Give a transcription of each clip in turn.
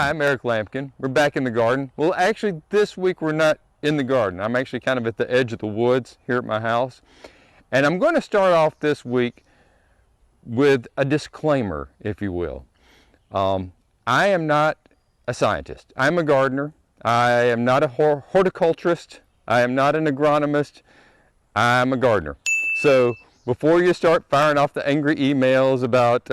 Hi, I'm Eric Lampkin. We're back in the garden. Well, actually, this week we're not in the garden. I'm actually kind of at the edge of the woods here at my house. And I'm going to start off this week with a disclaimer, if you will. I am not a scientist. I'm a gardener. I am not a horticulturist. I am not an agronomist. I'm a gardener. So before you start firing off the angry emails about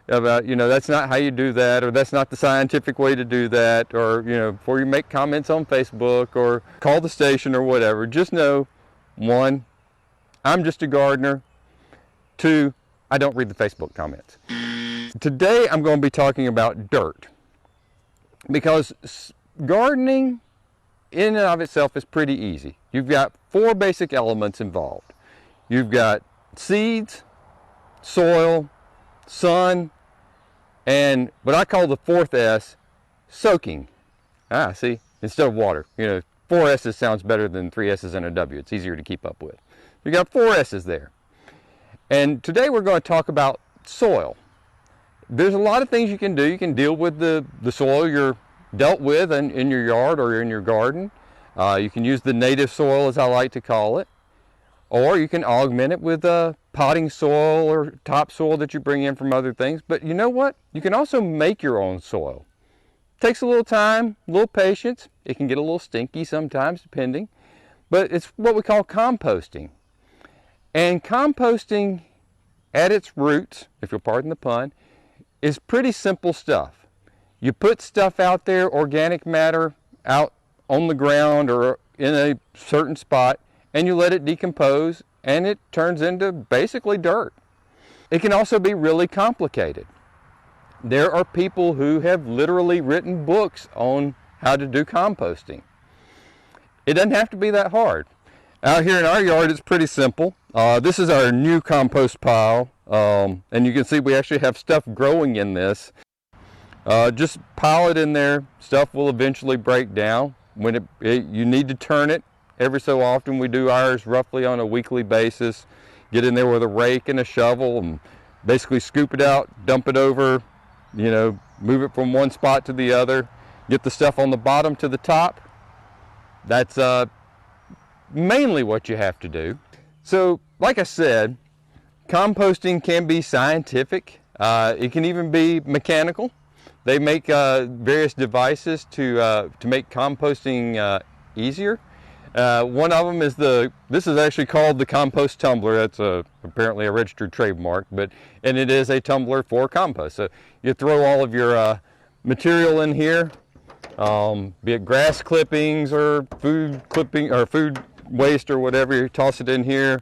that's not how you do that, or that's not the scientific way to do that, or before you make comments on Facebook or call the station or whatever, just know, one, I'm just a gardener. Two, I don't read the Facebook comments. Today I'm going to be talking about dirt, because gardening in and of itself is pretty easy. You've got four basic elements involved. You've got seeds, soil, sun, and what I call the fourth S, soaking. See, instead of water. Four S's sounds better than three S's and a W. It's easier to keep up with. You got four S's there. And today we're going to talk about soil. There's a lot of things you can do. You can deal with the soil you're dealt with in your yard or in your garden. You can use the native soil, as I like to call it. Or you can augment it with potting soil or topsoil that you bring in from other things. But you know what? You can also make your own soil. It takes a little time, a little patience. It can get a little stinky sometimes, depending. But it's what we call composting. And composting, at its roots, if you'll pardon the pun, is pretty simple stuff. You put stuff out there, organic matter, out on the ground or in a certain spot, and you let it decompose, and it turns into basically dirt. It can also be really complicated. There are people who have literally written books on how to do composting. It doesn't have to be that hard. Out here in our yard, it's pretty simple. This is our new compost pile, and you can see we actually have stuff growing in this. Just pile it in there. Stuff will eventually break down. When you need to turn it every so often. We do ours roughly on a weekly basis. Get in there with a rake and a shovel and basically scoop it out, dump it over, move it from one spot to the other, get the stuff on the bottom to the top. That's mainly what you have to do. So, like I said, composting can be scientific. It can even be mechanical. They make various devices to make composting easier. One of them is this is actually called the Compost Tumbler. That's apparently a registered trademark, and it is a tumbler for compost. So you throw all of your material in here, be it grass clippings or food waste or whatever. You toss it in here,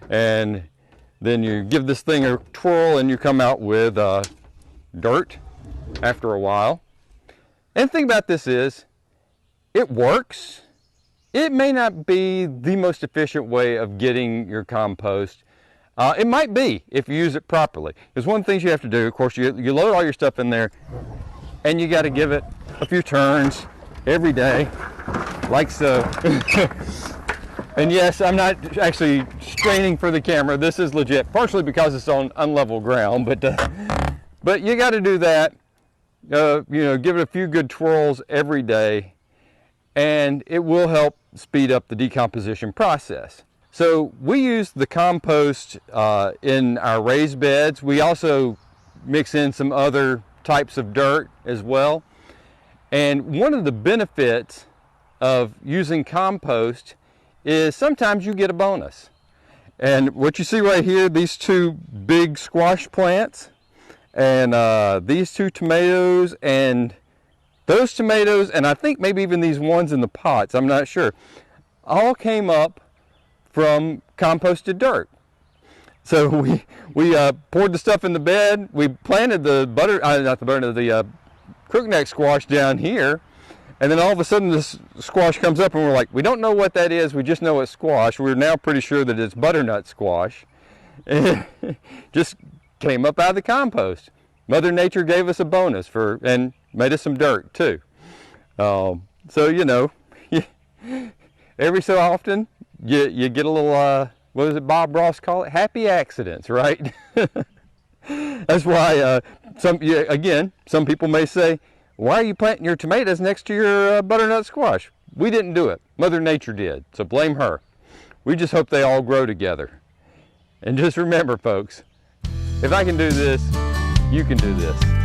and then you give this thing a twirl, and you come out with dirt after a while. And the thing about this is, it works. It may not be the most efficient way of getting your compost. It might be if you use it properly. There's one of the things you have to do. Of course, you load all your stuff in there, and you got to give it a few turns every day, like so. And yes, I'm not actually straining for the camera. This is legit, partially because it's on unlevel ground, but you got to do that. Give it a few good twirls every day, and it will help speed up the decomposition process. So we use the compost in our raised beds. We also mix in some other types of dirt as well. And one of the benefits of using compost is sometimes you get a bonus. And what you see right here, these two big squash plants, and these two tomatoes, and those tomatoes, and I think maybe even these ones in the pots, I'm not sure, all came up from composted dirt. So we poured the stuff in the bed. We planted the crookneck squash down here, and then all of a sudden this squash comes up, and we're like, we don't know what that is. We just know it's squash. We're now pretty sure that it's butternut squash. And it just came up out of the compost. Mother Nature gave us a bonus and made us some dirt too. So every so often you get a little what does it Bob Ross call it? Happy accidents, right? That's why some people may say, Why are you planting your tomatoes next to your butternut squash? We didn't do it. Mother Nature did, so blame her. We just hope they all grow together. And just remember, folks, if I can do this, you can do this.